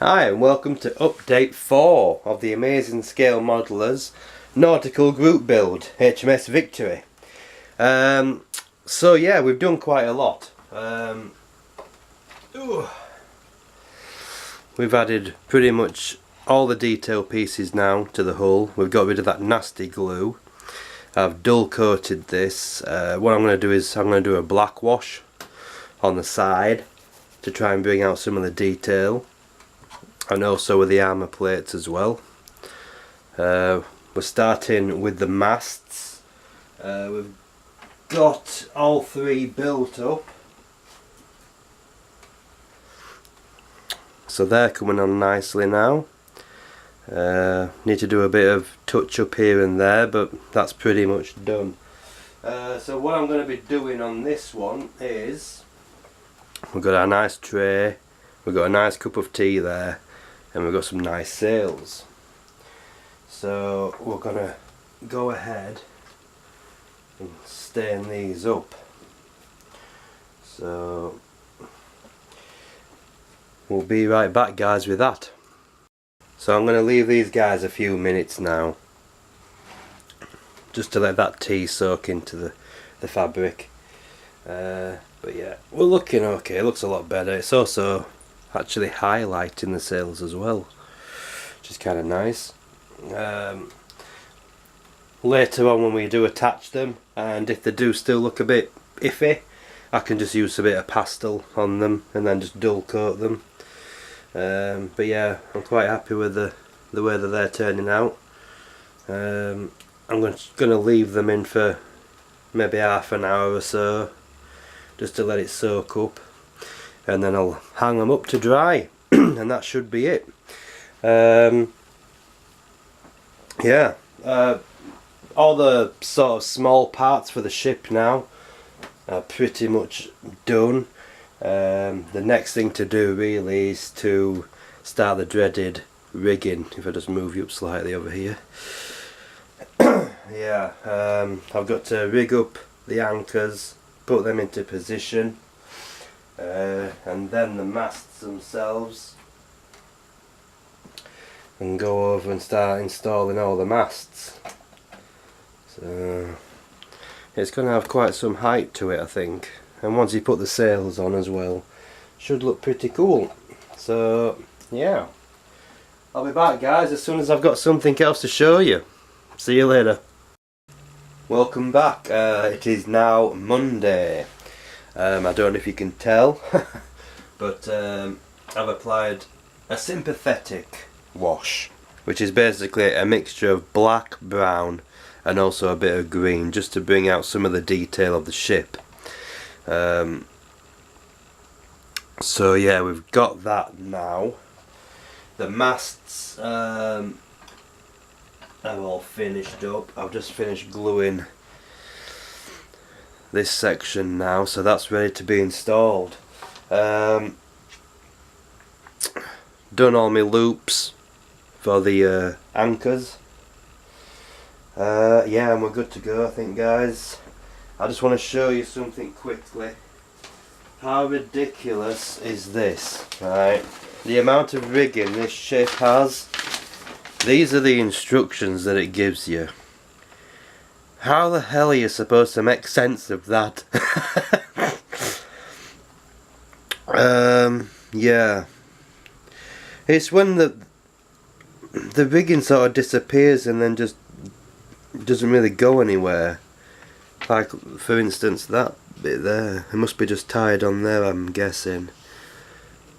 Hi and welcome to update 4 of the Amazing Scale Modelers Nautical Group Build H.M.S. Victory. So yeah, we've done quite a lot. We've added pretty much all the detail pieces now to the hull. We've got rid of that nasty glue. I've dull coated this. What I'm going to do is I'm going to do a black wash on the side to try and bring out some of the detail, and also with the armour plates as well. We're starting with the masts. We've got all 3 built up, so they're coming on nicely now. Need to do a bit of touch up here and there, but that's pretty much done. So what I'm going to be doing on this one is, we've got our nice tray, we've got a nice cup of tea there, and we've got some nice sails. So we're going to go ahead and stain these up. So we'll be right back, guys, with that. So I'm going to leave these guys a few minutes now, just to let that tea soak into the fabric. But yeah, we're looking okay. It looks a lot better. It's also actually highlighting the sails as well, which is kind of nice. Later on, when we do attach them, and if they do still look a bit iffy, I can just use a bit of pastel on them and then just dull coat them. But yeah, I'm quite happy with the way that they're turning out. I'm going to leave them in for maybe half an hour or so, just to let it soak up, and then I'll hang them up to dry and that should be it. Yeah, all the sort of small parts for the ship now are pretty much done. The next thing to do really is to start the dreaded rigging. If I just move you up slightly over here. Yeah, I've got to rig up the anchors, put them into position, and then the masts themselves, and go over and start installing all the masts. So it's going to have quite some height to it, I think, and once you put the sails on as well, should look pretty cool. So yeah, I'll be back, guys, as soon as I've got something else to show you. See you later. Welcome back. It is now Monday. I don't know if you can tell, but I've applied a sympathetic wash, which is basically a mixture of black, brown and also a bit of green, just to bring out some of the detail of the ship. So yeah, we've got that now. The masts are all finished up. I've just finished gluing this section now, so that's ready to be installed. Done all my loops for the anchors. Yeah, and we're good to go, I think, guys. I just want to show you something quickly. How ridiculous is this, right? The amount of rigging this ship has. These are the instructions that it gives you. How the hell are you supposed to make sense of that? Yeah. It's when the rigging sort of disappears and then just doesn't really go anywhere. Like, for instance, that bit there. It must be just tied on there, I'm guessing.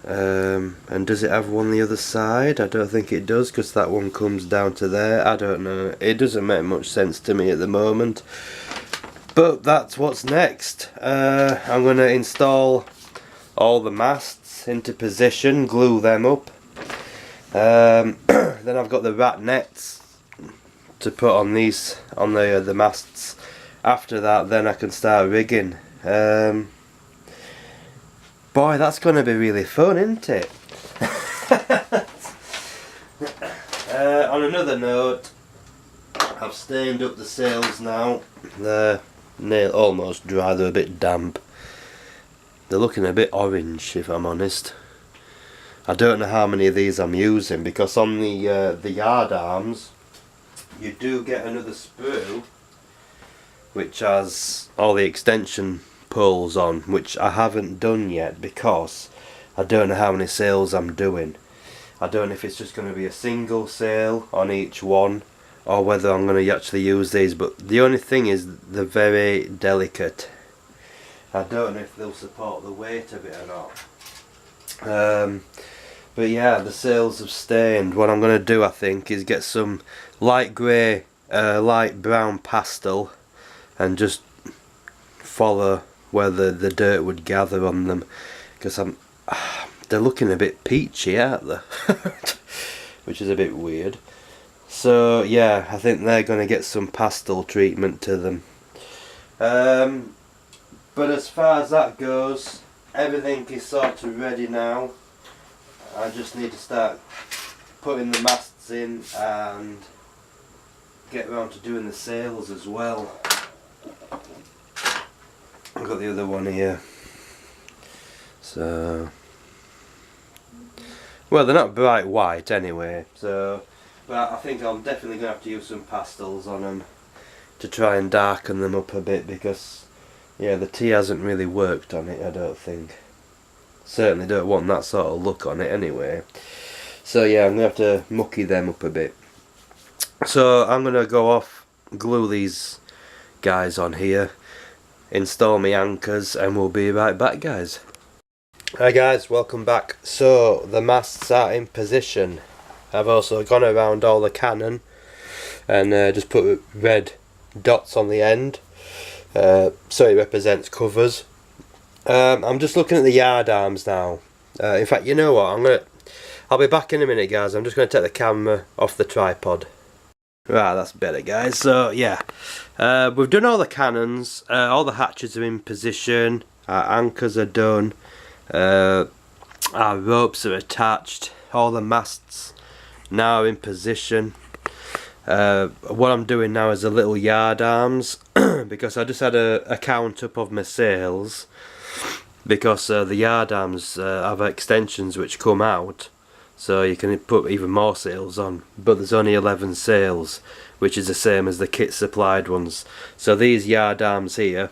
And does it have one on the other side? I don't think it does, because that one comes down to there. I don't know. It doesn't make much sense to me at the moment. But that's what's next. I'm going to install all the masts into position, glue them up. Then I've got the rat nets to put on these, on the masts. After that, then I can start rigging. Boy, that's going to be really fun, isn't it? On another note, I've stained up the sails now. They're almost dry, they're a bit damp. They're looking a bit orange, if I'm honest. I don't know how many of these I'm using, because on the yard arms you do get another sprue which has all the extension pulls on, which I haven't done yet because I don't know how many sails I'm doing. I don't know if it's just going to be a single sail on each one or whether I'm going to actually use these, but the only thing is they're very delicate. I don't know if they'll support the weight of it or not. But yeah, the sails have stained. What I'm going to do, I think, is get some light grey, light brown pastel and just follow where the dirt would gather on them, because they're looking a bit peachy, aren't they? Which is a bit weird. So yeah, I think they're going to get some pastel treatment to them. But as far as that goes, everything is sort of ready now. I just need to start putting the masts in and get around to doing the sails as well. I've got the other one here. So, well, they're not bright white anyway, so, but I think I'm definitely going to have to use some pastels on them to try and darken them up a bit, because yeah, the tea hasn't really worked on it, I don't think. Certainly don't want that sort of look on it anyway. So yeah, I'm going to have to mucky them up a bit. So I'm going to go off, glue these guys on here, install my anchors, and we'll be right back, guys. Hi guys, welcome back. So the masts are in position. I've also gone around all the cannon and just put red dots on the end, so it represents covers. I'm just looking at the yard arms now. In fact, you know what, I'll be back in a minute, guys. I'm just going to take the camera off the tripod. Right, that's better, guys. So yeah, we've done all the cannons, all the hatches are in position, our anchors are done, our ropes are attached, all the masts now are in position. What I'm doing now is the little yard arms, because I just had a count up of my sails, because the yard arms have extensions which come out, so you can put even more sails on, but there's only 11 sails, which is the same as the kit supplied ones. So these yard arms here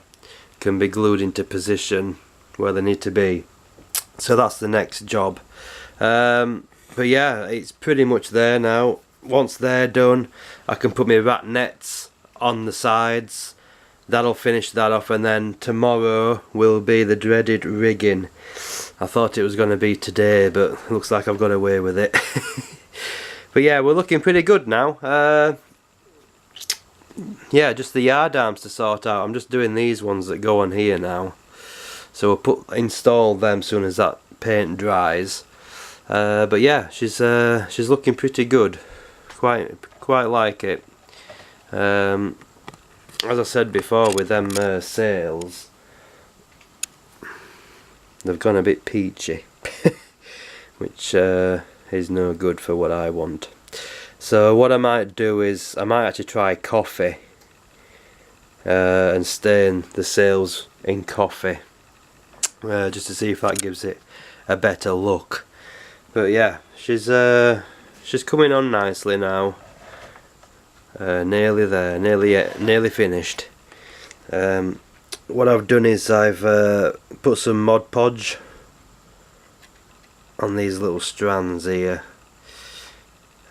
can be glued into position where they need to be. So that's the next job. But yeah, it's pretty much there now. Once they're done, I can put my rat nets on the sides. That'll finish that off, and then tomorrow will be the dreaded rigging. I thought it was going to be today, but looks like I've got away with it. But yeah, we're looking pretty good now. Yeah, just the yard arms to sort out. I'm just doing these ones that go on here now, so we'll install them soon as that paint dries. But yeah, she's looking pretty good. Quite like it. As I said before, with them sails, they've gone a bit peachy, which is no good for what I want. So what I might do is I might actually try coffee and stain the sails in coffee, just to see if that gives it a better look. But yeah, she's coming on nicely now. Nearly there, nearly finished. What I've done is I've put some Mod Podge on these little strands here,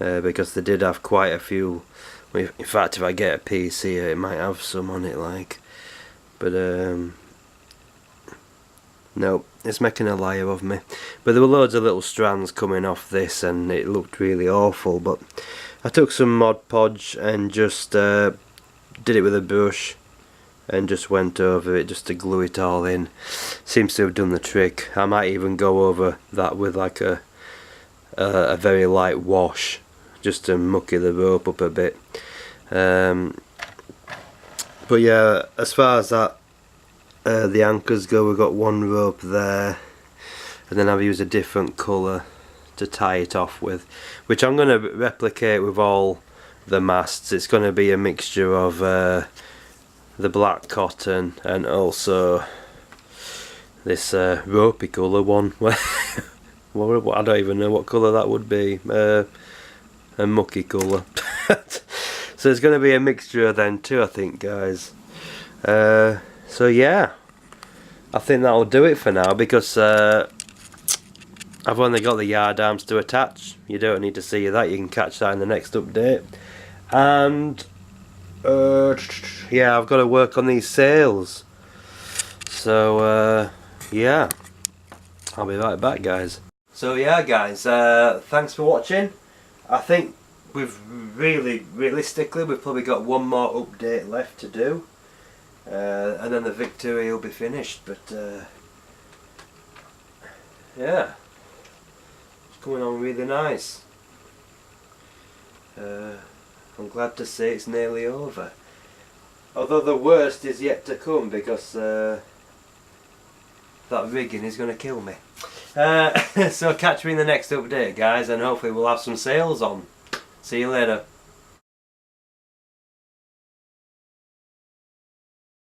because they did have quite a few. In fact, if I get a piece here, it might have some on it, like. But no, it's making a liar of me. But there were loads of little strands coming off this, and it looked really awful. But I took some Mod Podge and just did it with a brush and just went over it just to glue it all in. Seems to have done the trick. I might even go over that with like a very light wash, just to mucky the rope up a bit. But yeah, as far as that the anchors go, we've got one rope there, and then I've used a different colour to tie it off with, which I'm going to replicate with all the masts. It's going to be a mixture of the black cotton and also this ropey colour one I don't even know what colour that would be. A mucky colour. So it's going to be a mixture then too, I think, guys. So yeah, I think that'll do it for now, because I've only got the yard arms to attach. You don't need to see that, you can catch that in the next update. And yeah, I've got to work on these sails. So yeah, I'll be right back, guys. So yeah, guys, thanks for watching. I think realistically we've probably got one more update left to do, and then the Victoria will be finished. But yeah, it's coming on really nice. I'm glad to say it's nearly over, although the worst is yet to come, because that rigging is going to kill me. So catch me in the next update, guys, and hopefully we'll have some sails on. See you later.